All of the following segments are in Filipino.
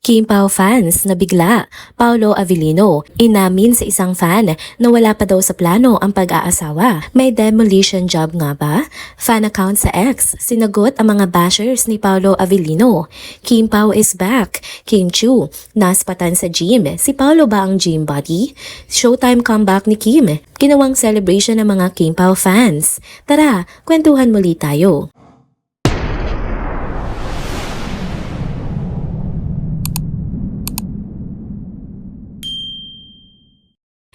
Kim Pao fans na bigla. Paolo Avellino, inamin sa isang fan na wala pa daw sa plano ang pag-aasawa. May demolition job nga ba? Fan account sa X, sinagot ang mga bashers ni Paolo Avellino. Kim Pao is back. Kim Chu, naspatan sa gym. Si Paolo ba ang gym buddy? Showtime comeback ni Kim. Ginawang celebration ng mga Kim Pao fans. Tara, kwentuhan muli tayo.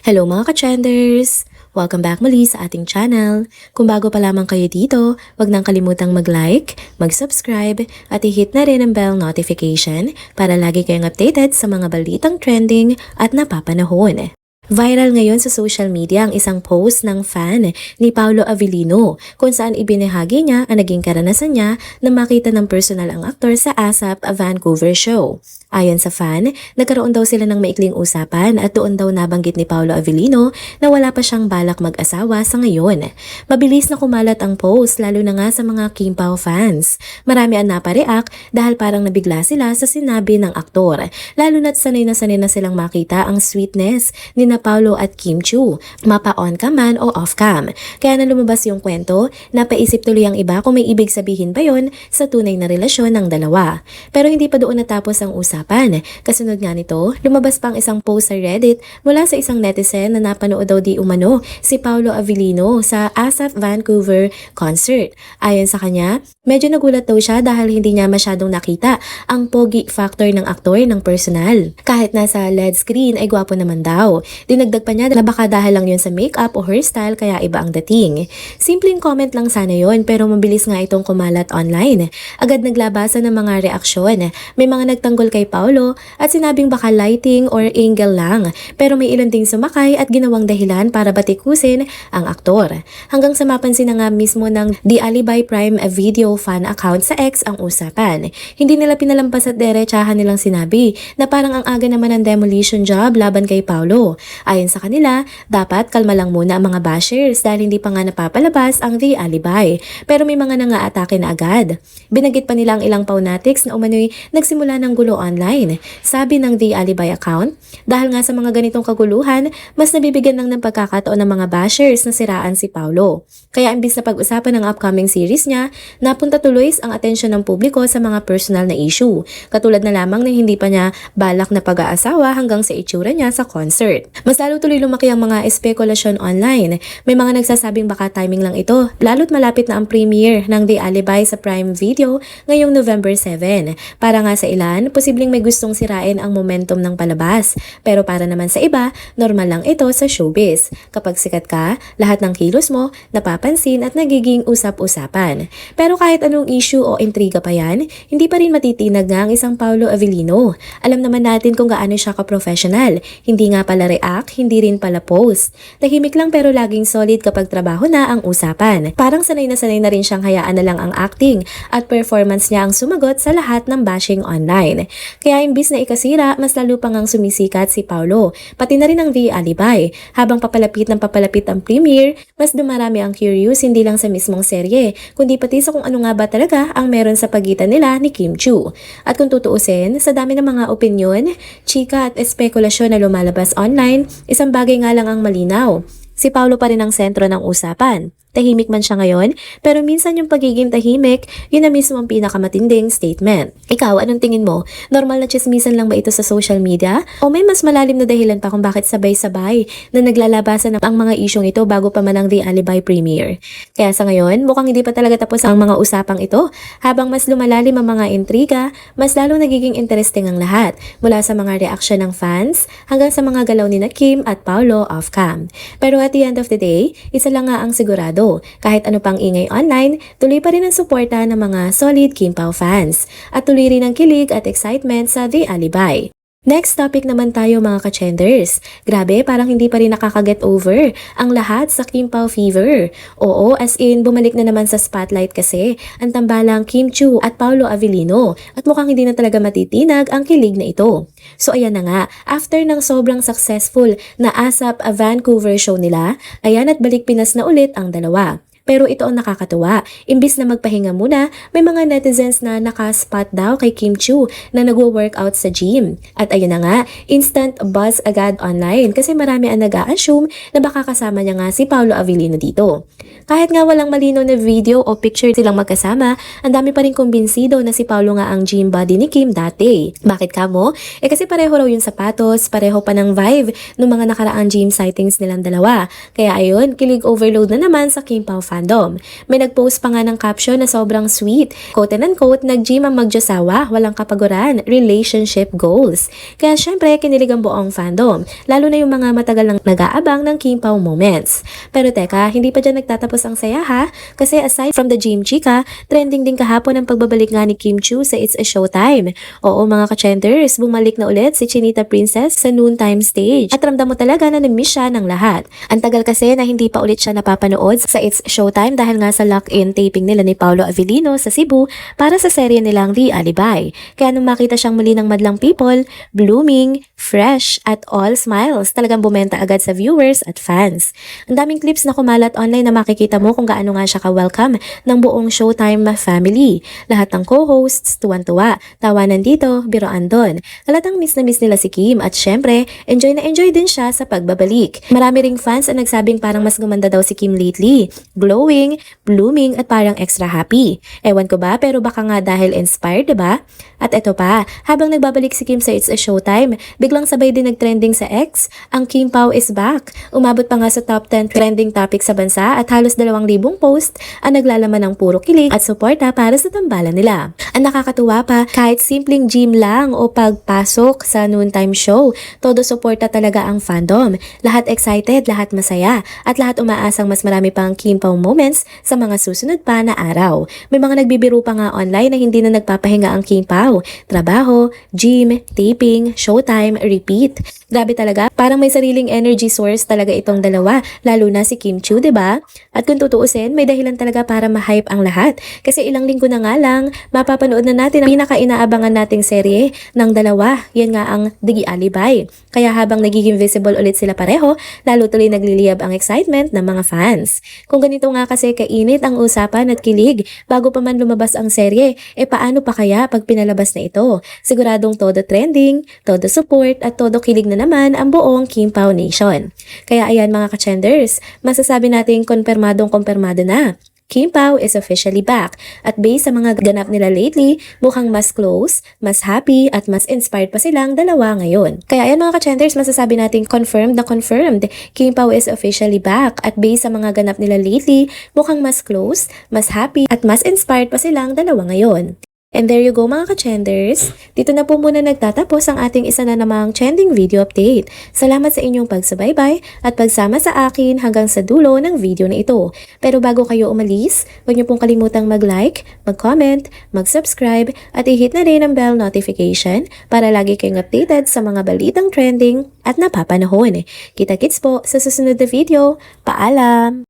Hello mga ka-trenders! Welcome back muli sa ating channel. Kung bago pa lamang kayo dito, wag nang kalimutang mag-like, mag-subscribe, at i-hit na rin ang bell notification para lagi kayong updated sa mga balitang trending at napapanahon. Viral ngayon sa social media ang isang post ng fan ni Paolo Avellino kung saan ibinahagi niya ang naging karanasan niya na makita ng personal ang aktor sa ASAP Vancouver show. Ayon sa fan, nagkaroon daw sila ng maikling usapan at doon daw nabanggit ni Paolo Avellino na wala pa siyang balak mag-asawa sa ngayon. Mabilis na kumalat ang post lalo na nga sa mga Kim Pao fans. Marami ang napareact dahil parang nabigla sila sa sinabi ng aktor. Lalo na't sanay na silang makita ang sweetness ni na Paolo at Kim Chu, mapa-on ka man o off-cam. Kaya na lumabas yung kwento, napaisip tuloy ang iba kung may ibig sabihin ba yon sa tunay na relasyon ng dalawa. Pero hindi pa doon natapos ang usapan. Kasunod nga nito, lumabas pang isang post sa Reddit mula sa isang netizen na napanood daw di umano si Paolo Avellino sa ASAP Vancouver concert. Ayon sa kanya, medyo nagulat daw siya dahil hindi niya masyadong nakita ang pogi factor ng aktor ng personal. Kahit nasa LED screen ay gwapo naman daw. Dinagdag pa niya na baka dahil lang yun sa makeup o hairstyle kaya iba ang dating. Simpleng comment lang sana yun pero mabilis nga itong kumalat online. Agad naglabasan ng mga reaksyon. May mga nagtanggol kay Paolo at sinabing baka lighting or angle lang pero may ilan ding sumakay at ginawang dahilan para batikusin ang aktor. Hanggang sa mapansin na nga mismo ng The Alibi Prime Video fan account sa X ang usapan. Hindi nila pinalampas at derechahan nilang sinabi na parang ang aga naman ng demolition job laban kay Paolo. Ayon sa kanila, dapat kalma lang muna ang mga bashers dahil hindi pa nga napapalabas ang The Alibi. Pero may mga nanga-atake na agad. Binanggit pa nila ang ilang pawnatics na umano'y nagsimula ng gulo online. Sabi ng The Alibi account, dahil nga sa mga ganitong kaguluhan, mas nabibigyan lang ng pagkakataon ng mga bashers na siraan si Paolo. Kaya imbis na pag-usapan ng upcoming series niya, napunta tuloy ang atensyon ng publiko sa mga personal na issue. Katulad na lamang na hindi pa niya balak na pag-aasawa hanggang sa itsura niya sa concert. Mas lalo tuloy lumaki ang mga espekulasyon online. May mga nagsasabing baka timing lang ito, lalo't malapit na ang premiere ng The Alibi sa Prime Video ngayong November 7. Para nga sa ilan, posibleng may gustong sirain ang momentum ng palabas. Pero para naman sa iba, normal lang ito sa showbiz. Kapag sikat ka, lahat ng kilos mo napapansin at nagiging usap-usapan. Pero kahit anong issue o intriga pa yan, hindi pa rin matitinag nga ang isang Paolo Avellino. Alam naman natin kung gaano siya ka-professional. Hindi nga pala react, hindi rin pala post. Tahimik lang pero laging solid kapag trabaho na ang usapan. Parang sanay na rin siyang hayaan na lang ang acting at performance niya ang sumagot sa lahat ng bashing online. Kaya imbis na ikasira, mas lalo pang ang sumisikat si Paolo, pati na rin ang The Alibi. Habang papalapit ang premiere, mas dumarami ang curious hindi lang sa mismong serye, kundi pati sa kung ano nga ba talaga ang meron sa pagitan nila ni Kim Chu. At kung tutuusin, sa dami ng mga opinyon, chika at espekulasyon na lumalabas online, isang bagay nga lang ang malinaw. Si Paolo pa rin ang sentro ng usapan. Tahimik man siya ngayon, pero minsan yung pagiging tahimik, yun na mismo ang pinakamatinding statement. Ikaw, anong tingin mo? Normal na chismisan lang ba ito sa social media? O may mas malalim na dahilan pa kung bakit sabay-sabay na naglalabasan ang mga isyong ito bago pa man ang The Alibi premiere? Kaya sa ngayon, mukhang hindi pa talaga tapos ang mga usapang ito. Habang mas lumalalim ang mga intriga, mas lalong nagiging interesting ang lahat. Mula sa mga reaksyon ng fans, hanggang sa mga galaw ni na Kim at Paolo off-cam. Pero at the end of the day, isa lang nga ang sigurado. Kahit ano pang ingay online, tuloy pa rin ang suporta ng mga solid Kim Pao fans at tuloy rin ang kilig at excitement sa The Alibi. Next topic naman tayo mga ka-trenders. Grabe, parang hindi pa rin nakaka-get over ang lahat sa Kim Pao fever. Oo, as in, bumalik na naman sa spotlight kasi ang tambalang Kim Chu at Paolo Avellino at mukhang hindi na talaga matitinag ang kilig na ito. So ayan na nga, after ng sobrang successful na ASAP Vancouver show nila, ayan at balik Pinas na ulit ang dalawa. Pero ito ang nakakatuwa. Imbis na magpahinga muna, may mga netizens na nakaspot daw kay Kim Chiu na nagwo-workout sa gym. At ayun na nga, instant buzz agad online kasi marami ang nag-a-assume na baka kasama niya nga si Paolo Avellino dito. Kahit nga walang malinaw na video o picture silang magkasama, ang dami pa rin kumbinsido na si Paolo nga ang gym body ni Kim dati. Bakit ka mo? Kasi pareho raw yung sapatos, pareho pa ng vibe ng mga nakaraang gym sightings nilang dalawa. Kaya ayun, kilig overload na naman sa Kim Pao fandom. May nag-post pa nga ng caption na sobrang sweet. Quote and unquote, nag-gym ang magjosawa, walang kapaguran, relationship goals. Kaya syempre, kinilig ang buong fandom, lalo na yung mga matagal nang nag-aabang ng Kim Pao moments. Pero teka, hindi pa dyan nagtatapos ang saya ha, kasi aside from the gym chika, trending din kahapon ang pagbabalik nga ni Kim Chiu sa It's a Showtime. Oo mga ka-chenters, bumalik na ulit si Chinita Princess sa noontime stage. At ramdam mo talaga na namiss siya ng lahat. Ang tagal kasi na hindi pa ulit siya napapanood sa It's Showtime dahil nga sa lock-in taping nila ni Paolo Avellino sa Cebu para sa serye nilang The Alibi. Kaya nung makita siyang muli ng madlang people, blooming, fresh, at all smiles, talagang bumenta agad sa viewers at fans. Ang daming clips na kumalat online na makikita mo kung gaano nga siya ka-welcome ng buong Showtime family. Lahat ng co-hosts, tuwan-tuwa, tawanan dito, biroan doon. Halatang miss na miss nila si Kim at syempre, enjoy na enjoy din siya sa pagbabalik. Marami ring fans ang nagsabing parang mas gumanda daw si Kim lately. Glowing, blooming at parang extra happy. Ewan ko ba pero baka nga dahil inspired, diba? At eto pa, habang nagbabalik si Kim sa It's a Showtime, biglang sabay din nagtrending sa X, ang Kim Pao is back. Umabot pa nga sa top 10 trending topic sa bansa at halos 2,000 post ang naglalaman ng puro kilig at suporta para sa tambalan nila. Ang nakakatuwa pa, kahit simpleng gym lang o pagpasok sa noontime show, todo suporta talaga ang fandom. Lahat excited, lahat masaya, at lahat umaasang mas marami pang Kim Pao moments sa mga susunod pa na araw. May mga nagbibiro pa nga online na hindi na nagpapahinga ang Kim Pao. Trabaho, gym, taping, showtime, repeat. Grabe talaga, parang may sariling energy source talaga itong dalawa, lalo na si Kim Chiu, 'di ba? At kung tutuusin, may dahilan talaga para ma-hype ang lahat. Kasi ilang linggo na nga lang, mapapanood na natin ang pinaka-inaabangan nating serye ng dalawa. Yan nga ang The Alibi. Kaya habang nagiging visible ulit sila pareho, lalo tuloy nagliliyab ang excitement ng mga fans. Kung ganito nga kasi kainit ang usapan at kilig bago pa man lumabas ang serye, paano pa kaya pag pinalabas na ito? Siguradong todo trending, todo support at todo kilig na naman ang buong Kim Pao Nation. Kaya ayan mga ka-chenders, masasabi natin kumpirmadong-kumpirmado na. Kim Pao is officially back at based sa mga ganap nila lately, mukhang mas close, mas happy at mas inspired pa silang dalawa ngayon. Kaya ayan mga ka-chenters, masasabi natin confirmed na confirmed. Kim Pao is officially back at based sa mga ganap nila lately, mukhang mas close, mas happy at mas inspired pa silang dalawa ngayon. And there you go mga ka-chenders. Dito na po muna nagtatapos ang ating isa na namang trending video update. Salamat sa inyong pagsubaybay at pagsama sa akin hanggang sa dulo ng video na ito. Pero bago kayo umalis, huwag niyo pong kalimutang mag-like, mag-comment, mag-subscribe at i-hit na rin ang bell notification para lagi kayong updated sa mga balitang trending at napapanahon. Kita-kits po sa susunod na video. Paalam!